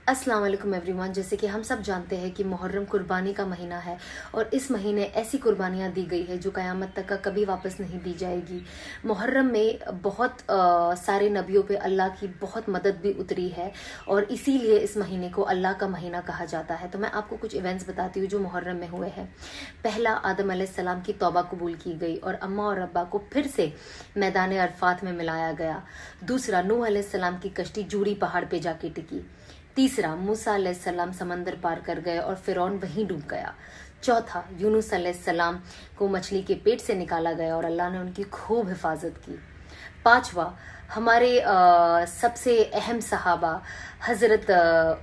अस्सलाम वालेकुम एवरीवन। जैसे कि हम सब जानते हैं कि मुहर्रम कुर्बानी का महीना है और इस महीने ऐसी कुर्बानियाँ दी गई है जो क़यामत तक का कभी वापस नहीं दी जाएगी। मुहर्रम में बहुत सारे नबियों पे अल्लाह की बहुत मदद भी उतरी है और इसीलिए इस महीने को अल्लाह का महीना कहा जाता है। तो मैं आपको कुछ इवेंट्स बताती हूँ जो मुहर्रम में हुए हैं। पहला, आदम अलैहिस्सलाम की तौबा कबूल की गई और अम्मा और अब्बा को फिर से मैदान अरफात में मिलाया गया। दूसरा, नूह अलैहिस्सलाम की कश्ती जूड़ी पहाड़ पे जाके टिकी। तीसरा, मूसा अलैहिस्सलाम समंदर पार कर गए और फिरौन वहीं डूब गया। चौथा, यूनुस अलैहिस्सलाम को मछली के पेट से निकाला गया और अल्लाह ने उनकी खूब हिफाजत की। पांचवा, हमारे सबसे अहम सहाबा हज़रत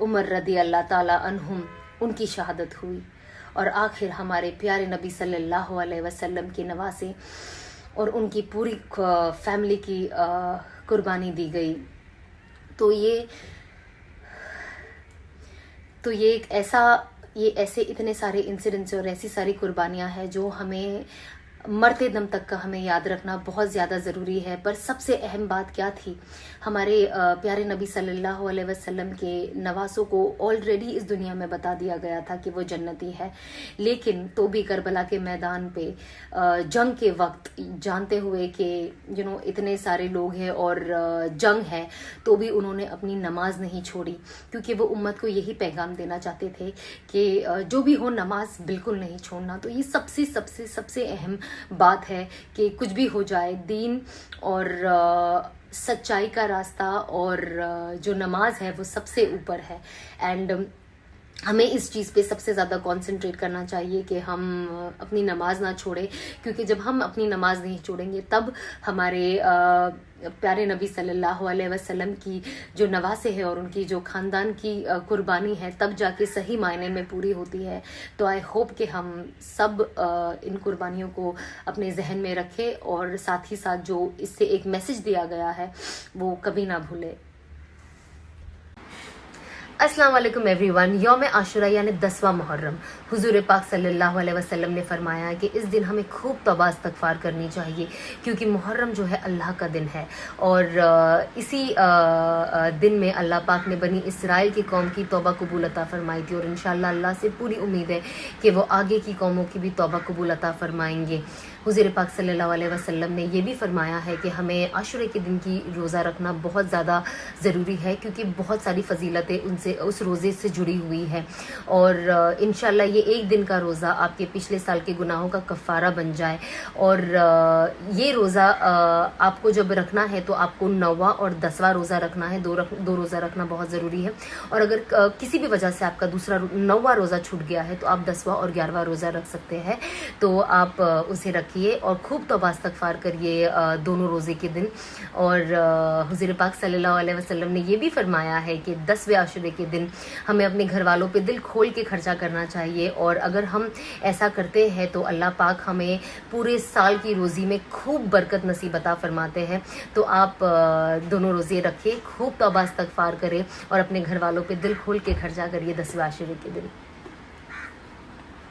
उमर रदी अल्लाह ताला अन्हुम, उनकी शहादत हुई। और आखिर हमारे प्यारे नबी सल्लल्लाहु अलैहि वसल्लम के नवासे और उनकी पूरी फैमिली की कुर्बानी दी गई। तो ये ऐसे इतने सारे इंसिडेंट्स और ऐसी सारी कुर्बानियां हैं जो हमें मरते दम तक का हमें याद रखना बहुत ज़्यादा ज़रूरी है। पर सबसे अहम बात क्या थी, हमारे प्यारे नबी सल्लल्लाहु अलैहि वसल्लम के नवासों को ऑलरेडी इस दुनिया में बता दिया गया था कि वो जन्नती है, लेकिन तो भी करबला के मैदान पे जंग के वक्त जानते हुए कि इतने सारे लोग हैं और जंग है, तो भी उन्होंने अपनी नमाज नहीं छोड़ी, क्योंकि वो उम्मत को यही पैगाम देना चाहते थे कि जो भी हो नमाज बिल्कुल नहीं छोड़ना। तो ये सबसे सबसे सबसे अहम बात है कि कुछ भी हो जाए, दीन और सच्चाई का रास्ता और जो नमाज है वो सबसे ऊपर है। एंड हमें इस चीज़ पे सबसे ज़्यादा कंसंट्रेट करना चाहिए कि हम अपनी नमाज ना छोड़ें, क्योंकि जब हम अपनी नमाज नहीं छोड़ेंगे तब हमारे प्यारे नबी सल्लल्लाहु अलैहि वसल्लम की जो नवासे है और उनकी जो ख़ानदान की कुर्बानी है तब जाके सही मायने में पूरी होती है। तो आई होप कि हम सब इन कुर्बानियों को अपने जहन में रखें और साथ ही साथ जो इससे एक मैसेज दिया गया है वो कभी ना भूलें। अस्सलाम वालेकुम एवरीवन। यौम आशुरा यानी 10वां मुहर्रम, हुजूर पाक सल्लल्लाहु अलैहि वसल्लम ने फरमाया कि इस दिन हमें खूब तौबा इस्तगफार करनी चाहिए, क्योंकि मुहर्रम जो है अल्लाह का दिन है और इसी दिन में अल्लाह पाक ने बनी इसराइल की कौम की तौबा कबूल अता फरमाई थी और इंशाअल्लाह अल्लाह से पूरी उम्मीद है कि वो आगे की कौमों की भी तौबा कबूल अता फरमाएंगे। हुजूर पाक सल्लल्लाहु अलैहि वसल्लम ने ये भी फरमाया है कि हमें आशुरे के दिन की रोज़ा रखना बहुत ज़्यादा ज़रूरी है, क्योंकि बहुत सारी फजीलतें उस रोज़े से जुड़ी हुई है और इंशाल्लाह ये एक दिन का रोज़ा आपके पिछले साल के गुनाहों का कफ़ारा बन जाए। और ये रोज़ा आपको जब रखना है तो आपको 9वां और 10वां रोज़ा रखना है, दो रोज़ा रखना बहुत ज़रूरी है। और अगर किसी भी वजह से आपका दूसरा 9वां रोज़ा छूट गया है तो आप 10वां और 11वां रोज़ा रख सकते हैं। तो आप उसे रखिए और खूब तौबा इस्तगफार करिए दोनों रोज़े के दिन। और हुज़ूर पाक सल्लल्लाहु अलैहि वसल्लम ने ये भी फरमाया है कि 10वें आशुरे के दिन हमें अपने घर वालों पे दिल खोल के खर्चा करना चाहिए और अगर हम ऐसा करते हैं तो अल्लाह पाक हमें पूरे साल की रोज़ी में खूब बरकत नसीब अता फरमाते हैं। तो आप दोनों रोज़े रखें, खूब तौबा इस्तगफार करें और अपने घर वालों पे दिल खोल के खर्चा करिए 10वें आशुरे के दिन।